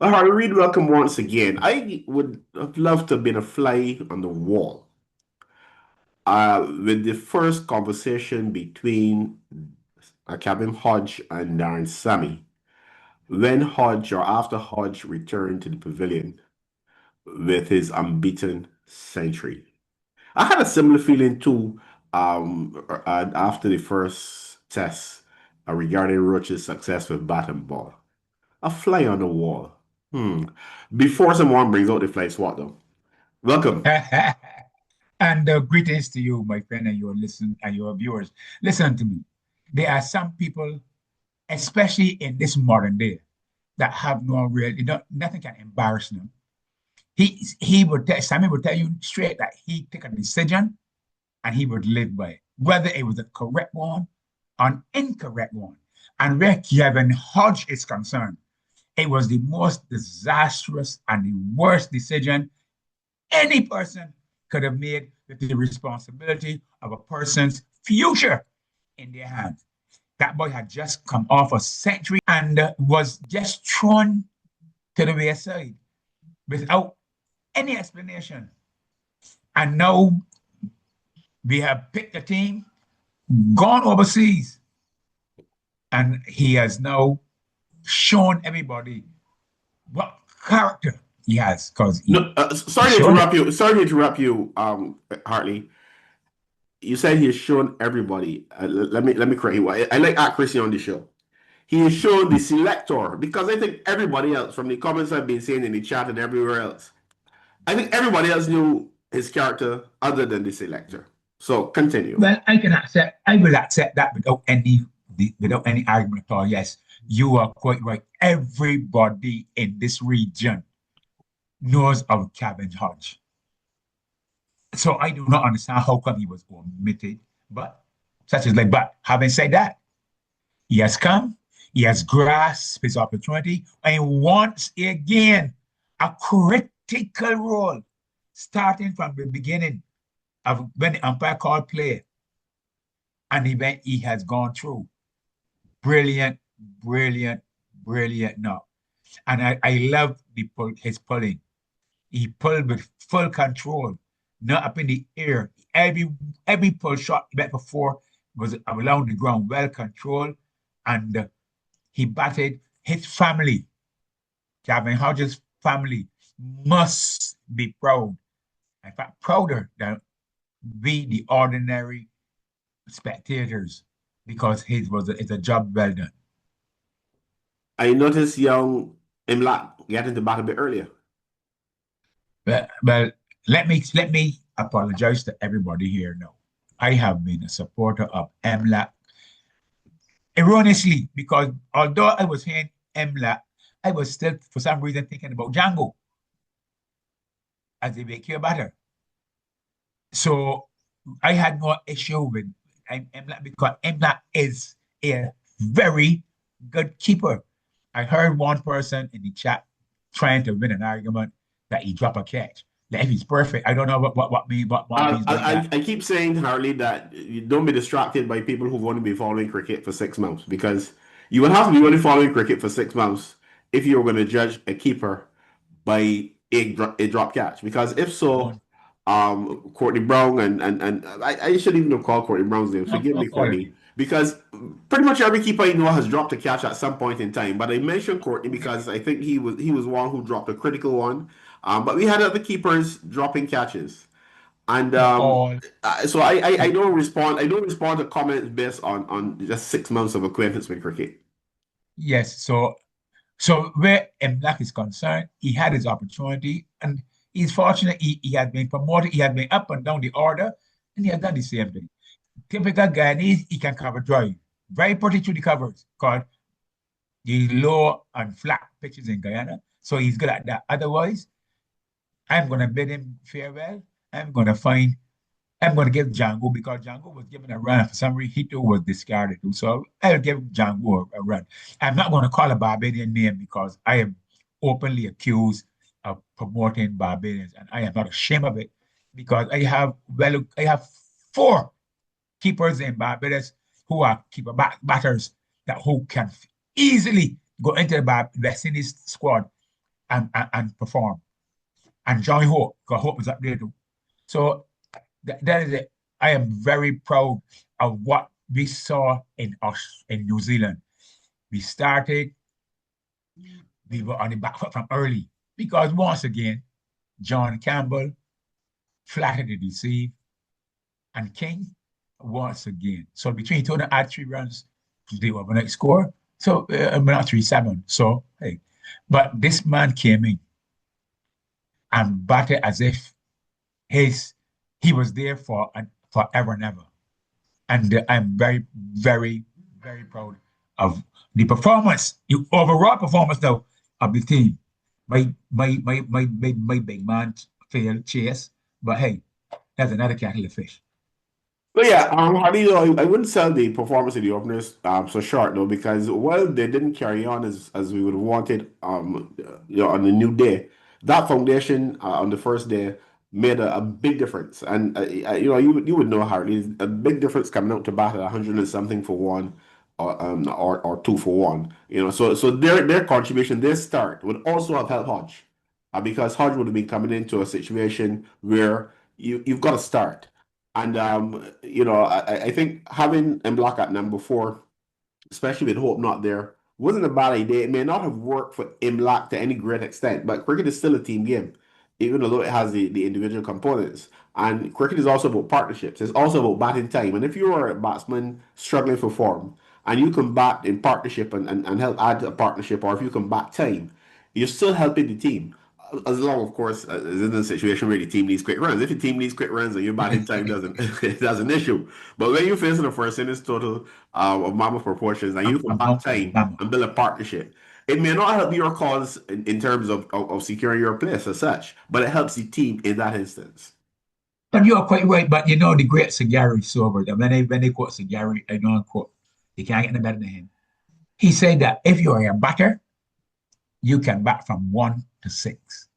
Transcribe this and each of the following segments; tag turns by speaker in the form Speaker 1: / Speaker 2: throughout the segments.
Speaker 1: Well, Hartley Reid, welcome once again. I would have loved to have been a fly on the wall with the first conversation between Kevin Hodge and Darren Sammy. When Hodge or after Hodge returned to the pavilion with his unbeaten century. I had a similar feeling too after the first test regarding Roach's success with bat and ball. A fly on the wall. Hmm. Before someone brings out the fly swat though. Welcome.
Speaker 2: And greetings to you, my friend, and your listen and your viewers. Listen to me. There are some people, especially in this modern day, that have no real, nothing can embarrass them. He would tell Sammy would tell you straight that he took a decision and he would live by it, whether it was a correct one or an incorrect one. And where Kevin Hodge is concerned, it was the most disastrous and the worst decision any person could have made with the responsibility of a person's future in their hands. That boy had just come off a century and was just thrown to the wayside without any explanation. And now we have picked a team, gone overseas, and he has now shown everybody what character he has because
Speaker 1: No,
Speaker 2: he
Speaker 1: sorry to
Speaker 2: showed it.
Speaker 1: interrupt you. Sorry to interrupt you, Hartley. You said he has shown everybody. Let me correct you. I like accuracy on the show. He has shown the selector because I think everybody else, from the comments I've been seeing in the chat and everywhere else, I think everybody else knew his character other than the selector. So continue.
Speaker 2: Well, I will accept that without any argument at all. Yes, you are quite right. Everybody in this region knows of Cabin Hodge. So I do not understand how come he was omitted. But such as like, but having said that, he has come, he has grasped his opportunity, and once again, a critical role, starting from the beginning of when the umpire called play, an event he has gone through. Brilliant, brilliant, brilliant. No. And I love his pulling. He pulled with full control, not up in the air. Every pull shot he met before was along the ground, well controlled, and he batted his family. Gavin Hodges' family must be proud. In fact, prouder than we, the ordinary spectators, because it's a job well done.
Speaker 1: I noticed young Imlat getting the bat a bit earlier.
Speaker 2: But let me apologize to everybody here now. I have been a supporter of MLAC erroneously because although I was hearing MLAC, I was still for some reason thinking about Django as a vacure batter. So I had no issue with MLAC because MLAC is a very good keeper. I heard one person in the chat trying to win an argument that he dropped a catch. That if he's perfect, I don't know what
Speaker 1: I,
Speaker 2: means by
Speaker 1: I
Speaker 2: that.
Speaker 1: I keep saying, Harley, that you don't be distracted by people who've only been following cricket for 6 months because you would have to be only following cricket for 6 months if you were going to judge a keeper by a drop catch. Because if so,
Speaker 2: One,
Speaker 1: Courtney Brown and I shouldn't even have called Courtney Brown's name. Forgive
Speaker 2: no
Speaker 1: me,
Speaker 2: call it.
Speaker 1: Courtney, because pretty much every keeper I know has dropped a catch at some point in time. But I mentioned Courtney because I think he was one who dropped a critical one. But we had other keepers dropping catches. And
Speaker 2: All
Speaker 1: so I don't respond. I don't respond to comments based on just 6 months of acquaintance with cricket.
Speaker 2: yes. So where M Black is concerned, he had his opportunity, and he's fortunate he had been promoted. He had been up and down the order, and he had done the same thing. Typical Guyanese, he can cover drive. Very pretty to the covers, because the low and flat pitches in Guyana. So he's good at that. Otherwise, I'm going to bid him farewell. I'm going to find, I'm going to give Django because Django was given a run. For some reason, Hito was discarded. So I'll give Django a run. I'm not going to call a Barbadian name because I am openly accused of promoting Barbadians, and I am not ashamed of it because I have four keepers in Barbados who are keeper batters that who can easily go into the West Indies squad and perform. And Johnny Hope, because Hope was up there too. So that is it. I am very proud of what we saw in us in New Zealand. We started, we were on the back foot from early because once again, John Campbell flattered to deceive and King once again. So between two and add 3 runs, they were going to score. So not 3-7. So hey, but this man came in and batted as if his he was there for forever and ever. And I'm very, very, very proud of the performance, the overall performance now of the team. My big man failed chase, but hey, that's another kettle of fish.
Speaker 1: But yeah, Hardy, though, I wouldn't sell the performance of the openers so short though, because while they didn't carry on as we would have wanted on the new day, that foundation on the first day made a big difference. And you would know Hardy, a big difference coming out to bat at 100 and something for one or two for one. So their contribution, their start would also have helped Hodge. Because Hodge would have been coming into a situation where you've got to start. And I think having Mblock at number 4, especially with Hope not there, wasn't a bad idea. It may not have worked for Imlach to any great extent, but cricket is still a team game, even although it has the individual components. And cricket is also about partnerships. It's also about batting time. And if you are a batsman struggling for form and you can bat in partnership and help add to a partnership, or if you can bat time, you're still helping the team. As long, of course, as in a situation where the team needs quick runs. If your team needs quick runs and your batting time doesn't, that's an issue. But when you're facing a first innings total of mammoth proportions and you can bat time and build a partnership, it may not help your cause in terms of securing your place as such, but it helps the team in that instance.
Speaker 2: But you're quite right. But you know the great Sagari sober. When they quote Sagari, I don't quote. You can't get any better than him. He said that if you're a batter, you can bat from 1 to 6.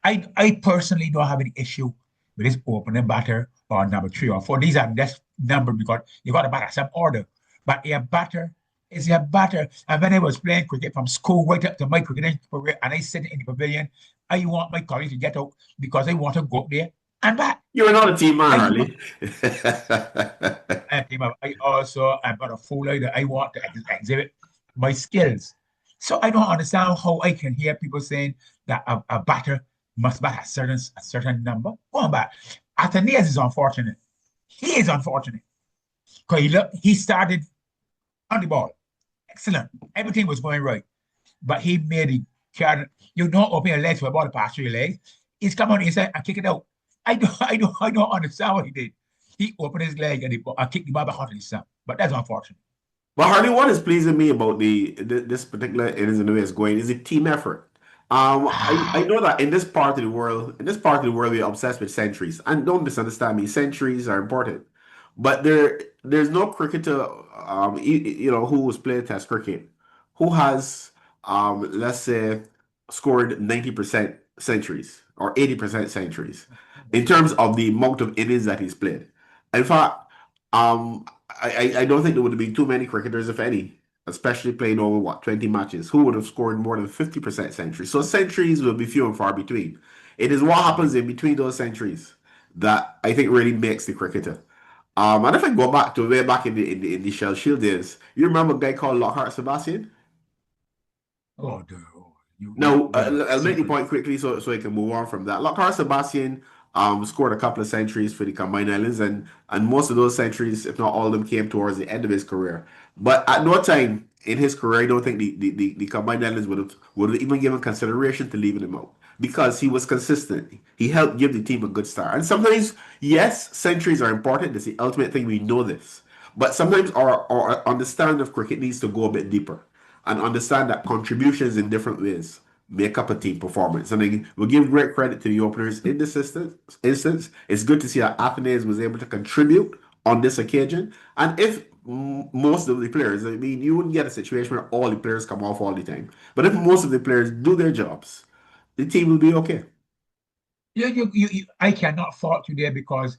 Speaker 2: I personally don't have any issue with this opening batter or number 3 or 4. These are just numbers because you got to bat at some order. But a batter is a batter. And when I was playing cricket from school right up to my cricketing career, and I sit in the pavilion, I want my colleagues to get out because I want to go up there and bat.
Speaker 1: You're not a team man,
Speaker 2: I do not.
Speaker 1: Harley.
Speaker 2: I also am not a fool either. I want to exhibit my skills. So I don't understand how I can hear people saying that a batter must bat a certain number. Go on back. Athenias is unfortunate. He is unfortunate. Because he started on the ball. Excellent. Everything was going right. But he made it carry. You don't open your legs for about the past 3 legs. He's come on inside and kick it out. I don't understand what he did. He opened his leg and kicked the ball back onto his stump. But that's unfortunate.
Speaker 1: But Harley, what is pleasing me about this particular innings and the way it's going is a team effort. I
Speaker 2: Ah,
Speaker 1: know that in this part of the world, we're obsessed with centuries. And don't misunderstand me, centuries are important. But there's no cricketer, who was playing Test cricket, who has, let's say, scored 90% centuries or 80% centuries in terms of the amount of innings that he's played. In fact, um, I don't think there would have been too many cricketers, if any, especially playing over 20 matches, who would have scored more than 50% centuries. So centuries will be few and far between. It is what happens in between those centuries that I think really makes the cricketer. And if I go back to way back in the Shell Shield days, you remember a guy called Lockhart Sebastian?
Speaker 2: oh, dude. You
Speaker 1: Now,
Speaker 2: bring up
Speaker 1: I'll make the
Speaker 2: secret.
Speaker 1: point quickly so I can move on from that. Lockhart Sebastian scored a couple of centuries for the Combined Islands, and most of those centuries, if not all of them, came towards the end of his career. But at no time in his career, I don't think the Combined Islands would have even given consideration to leaving him out because he was consistent. He helped give the team a good start. And sometimes, yes, centuries are important. That's the ultimate thing. We know this. But sometimes our understanding of cricket needs to go a bit deeper and understand that contributions in different ways make up a team performance. And I will give great credit to the openers in this instance. It's good to see that Athens was able to contribute on this occasion. And if most of the players, I mean, you wouldn't get a situation where all the players come off all the time. But if most of the players do their jobs, the team will be okay.
Speaker 2: I cannot fault you there because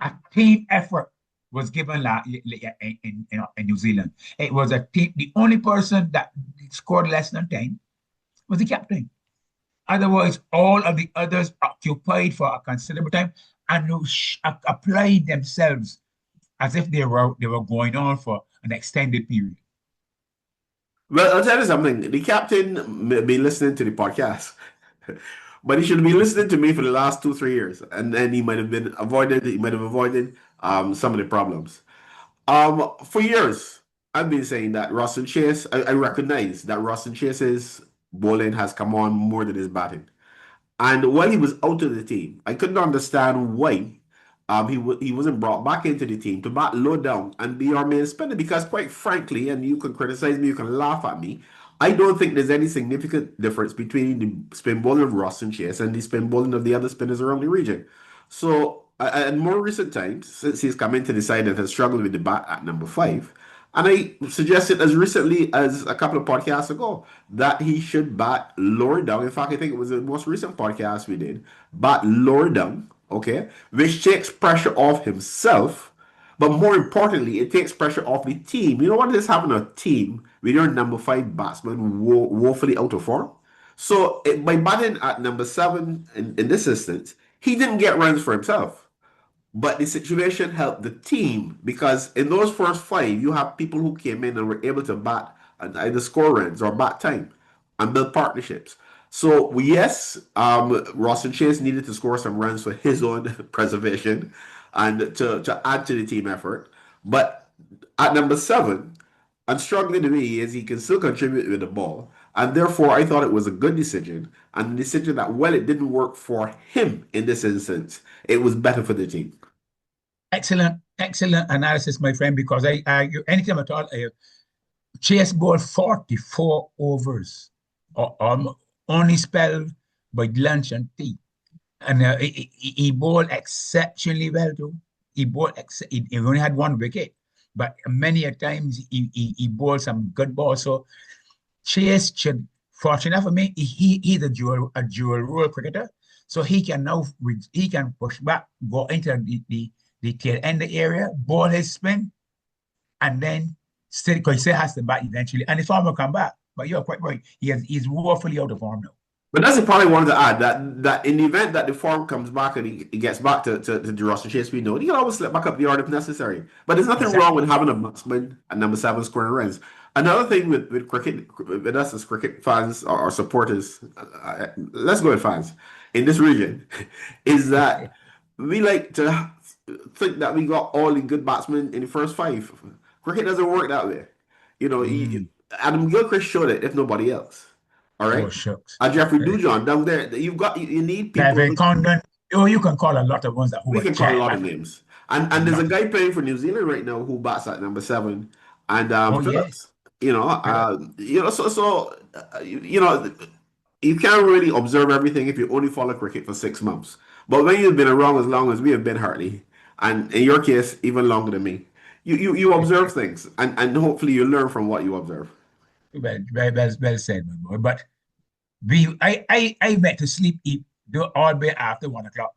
Speaker 2: a team effort was given in New Zealand. It was a team. The only person that scored less than 10 was the captain. Otherwise, all of the others occupied for a considerable time and applied themselves as if they were going on for an extended period.
Speaker 1: Well, I'll tell you something. The captain may be listening to the podcast, but he should be listening to me for the last 2, 3 years, and then he might have been avoided. He might have avoided some of the problems. For years, I've been saying that Roston Chase. I recognize that Roston Chase's bowling has come on more than his batting. And while he was out of the team, I couldn't understand why he wasn't brought back into the team to bat low down and be our main spinner. Because quite frankly, and you can criticize me, you can laugh at me, I don't think there's any significant difference between the spin bowling of Ross and Chase and the spin bowling of the other spinners around the region. So, in more recent times, since he's come into the side and has struggled with the bat at number five, and I suggested as recently as a couple of podcasts ago that he should bat lower down. In fact, I think it was the most recent podcast we did, bat lower down, okay, which takes pressure off himself, but more importantly, it takes pressure off the team. You know what is having a team with your number five batsman woefully out of form? So by batting at number seven in this instance, he didn't get runs for himself. But the situation helped the team because in those first five, you have people who came in and were able to bat and either score runs or bat time and build partnerships. So yes, Ross and Chase needed to score some runs for his own preservation and to add to the team effort. But at number seven, and struggling to me is he can still contribute with the ball. And therefore, I thought it was a good decision. And a decision that, well, it didn't work for him in this instance, it was better for the team.
Speaker 2: Excellent, excellent analysis, my friend, because anytime at all, Chase bowled 44 overs, only spelled by lunch and tea. And he bowled exceptionally well, too. He only had one wicket, but many a times he bowled some good balls. So Chase should, fortunate for me, he's a dual role cricketer. So he can now he can push back, go into the tail end area, ball his spin, and then still because he still has to bat eventually. And the form will come back. But you're quite right. He's woefully out of form now.
Speaker 1: But that's the part I wanted to add that in the event that the form comes back and he gets back to the roster chase we know, he can always slip back up the order if necessary. But there's nothing wrong
Speaker 2: Exactly.
Speaker 1: with having a batsman at number seven scoring runs. Another thing with cricket, with us as cricket fans or supporters, let's go with fans in this region, is that we like to think that we got all the good batsmen in the first five. Cricket doesn't work that way. You know,
Speaker 2: Mm.
Speaker 1: Adam Gilchrist showed it, if nobody else. All
Speaker 2: Oh,
Speaker 1: right.
Speaker 2: shucks.
Speaker 1: Jeffrey
Speaker 2: Uh,
Speaker 1: Dujon down there. You need people.
Speaker 2: Kevin Condon. Oh, you can call a lot of ones that who
Speaker 1: We
Speaker 2: were
Speaker 1: can call a lot of
Speaker 2: terrible.
Speaker 1: names.
Speaker 2: A
Speaker 1: And there's a
Speaker 2: lot of
Speaker 1: guy
Speaker 2: them.
Speaker 1: playing for New Zealand right now who bats at number seven, and
Speaker 2: Oh, yes.
Speaker 1: Phillips. You know,
Speaker 2: Philip.
Speaker 1: you know, you can't really observe everything if you only follow cricket for 6 months. But when you've been around as long as we have been, Hartley, and in your case, even longer than me, you observe things, and hopefully you learn from what you observe.
Speaker 2: Well said, my boy. But I went to sleep all day after 1 o'clock,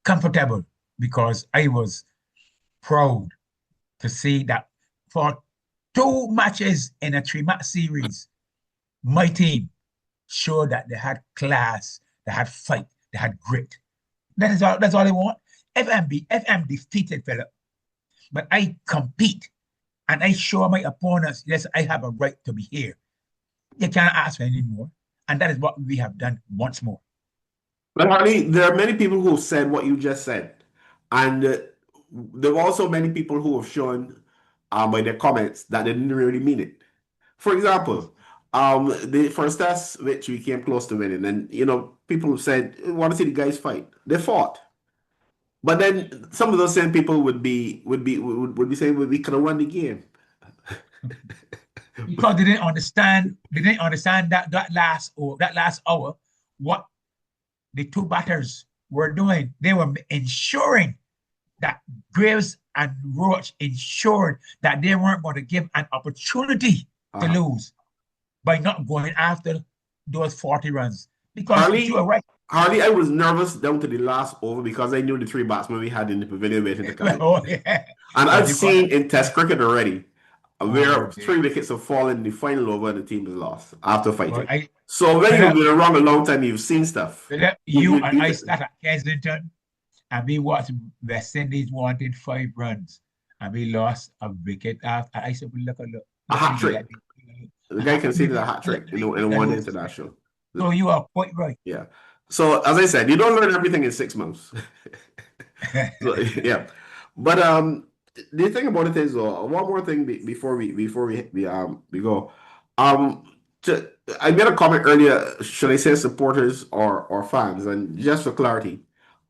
Speaker 2: comfortable, because I was proud to see that for two matches in a three-match series, my team showed that they had class, they had fight, they had grit. That's all I want. FM defeated Philip, but I compete and I show my opponents, yes, I have a right to be here. You can't ask for any more. And that is what we have done once more.
Speaker 1: But Hartley, there are many people who have said what you just said, and there are also many people who have shown by their comments that they didn't really mean it. For example, the first test which we came close to winning, and people have said, "Want to see the guys fight?" They fought, but then some of those same people would be saying, "Well, we could have won the game."
Speaker 2: Because they didn't understand that last hour what the two batters were doing. They were ensuring that Graves and Roach ensured that they weren't going to give an opportunity to
Speaker 1: Uh,
Speaker 2: lose by not going after those 40 runs. Because you are
Speaker 1: Harley,
Speaker 2: right.
Speaker 1: Harley, I was nervous down to the last over because I knew the three batsmen we had in the pavilion waiting to come in.
Speaker 2: Oh, yeah.
Speaker 1: And
Speaker 2: What
Speaker 1: I've
Speaker 2: you call it?
Speaker 1: seen in Test cricket already. where
Speaker 2: Oh, dear.
Speaker 1: 3 wickets have fallen in the final over and the team has lost after
Speaker 2: Well,
Speaker 1: fighting. So when you've
Speaker 2: Philip,
Speaker 1: been around a long time, you've seen stuff.
Speaker 2: You and
Speaker 1: You
Speaker 2: I start at Kensington, and we watched West Indies wanting 5 runs, and we lost a wicket after. I said, well,
Speaker 1: a
Speaker 2: look at
Speaker 1: hat
Speaker 2: the
Speaker 1: trick. The guy conceded a hat trick in a one day international.
Speaker 2: So you are quite right.
Speaker 1: Yeah. So as I said, you don't learn everything in 6 months. So, yeah. But the thing about it is, one more thing before we go. Um, I made a comment earlier. Should I say supporters or fans? And just for clarity,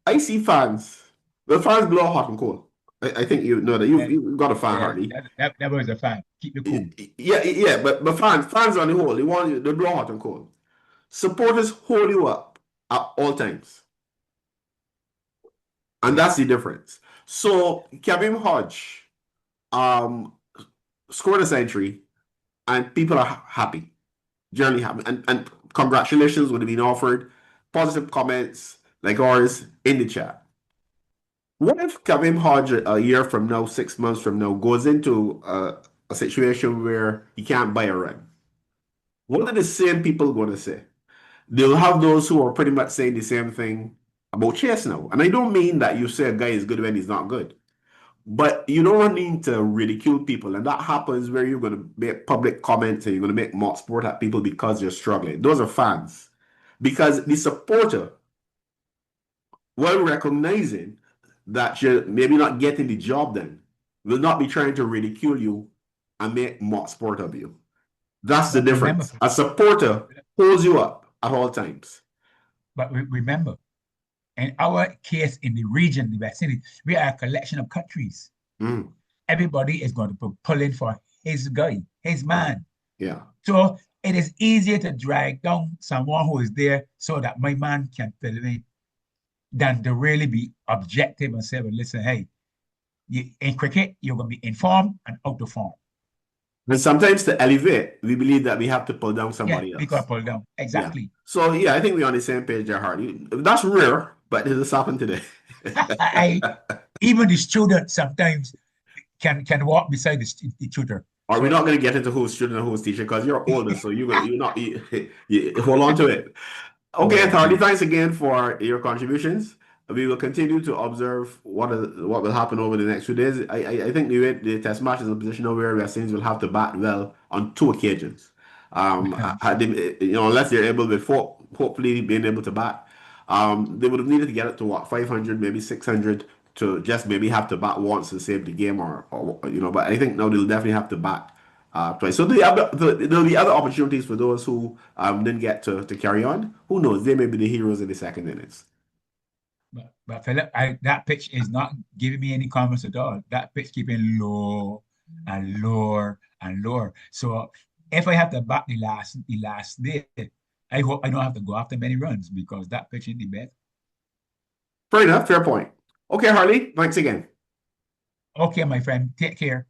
Speaker 1: I see fans. The fans blow hot and cold. I think you know that
Speaker 2: Yeah,
Speaker 1: you've got a fan,
Speaker 2: yeah,
Speaker 1: Hartley.
Speaker 2: that was a fan. Keep it cool.
Speaker 1: Yeah. But fans on the whole, they blow hot and cold. Supporters hold you up at all times. And
Speaker 2: Yeah,
Speaker 1: that's the difference. So Kevin Hodge um, scored a century, and people are happy, generally happy. And congratulations would have been offered, positive comments like ours in the chat. What if Kevin Hodge a year from now, 6 months from now, goes into a situation where he can't buy a run? What are the same people going to say? They'll have those who are pretty much saying the same thing about Chase now. And I don't mean that you say a guy is good when he's not good. But you don't need to ridicule people. And that happens where you're going to make public comments and you're going to make mock sport at people because you're struggling. Those are fans. Because the supporter, while recognizing that you're maybe not getting the job done, will not be trying to ridicule you and make mock sport of you. That's the
Speaker 2: but remember,
Speaker 1: difference. A supporter holds you up at all times.
Speaker 2: remember, in our case in the region, the West Indies, we are a collection of countries.
Speaker 1: Mm,
Speaker 2: Everybody is going to be pulling for his guy, his
Speaker 1: yeah.
Speaker 2: man.
Speaker 1: Yeah.
Speaker 2: So it is easier to drag down someone who is there so that my man can fill in than to really be objective and say, well, listen, hey, in cricket, you're going to be in form and out of form.
Speaker 1: And sometimes to elevate, we believe that we have to pull down
Speaker 2: Yeah,
Speaker 1: somebody
Speaker 2: we got
Speaker 1: else.
Speaker 2: pulled down.
Speaker 1: Yeah.
Speaker 2: Exactly.
Speaker 1: So yeah, I think we're on the same page there, Hardy. That's rare, but it has happened today.
Speaker 2: Even the student sometimes can walk beside the tutor.
Speaker 1: Are we
Speaker 2: So
Speaker 1: not going to get into who's student and who's teacher because you're older, so you hold on to it. Okay,
Speaker 2: oh
Speaker 1: Hardy,
Speaker 2: dear.
Speaker 1: thanks again for your contributions. We will continue to observe what will happen over the next few days. I think the test match is in a position now where West Indies will have to bat well on 2 occasions. Unless they're able before, hopefully being able to bat. They would have needed to get it to what 500, maybe 600 to just maybe have to bat once to save the game or. But I think now they'll definitely have to bat twice. So there'll be other opportunities for those who didn't get to carry on. Who knows? They may be the heroes in the second innings.
Speaker 2: But Philip, that pitch is not giving me any comments at all. That pitch keeping low and lower and lower. So if I have to bat the last day, I hope I don't have to go after many runs because that pitch in the bed.
Speaker 1: Fair enough. Fair point. Okay, Harley. Thanks again.
Speaker 2: Okay, my friend, take care.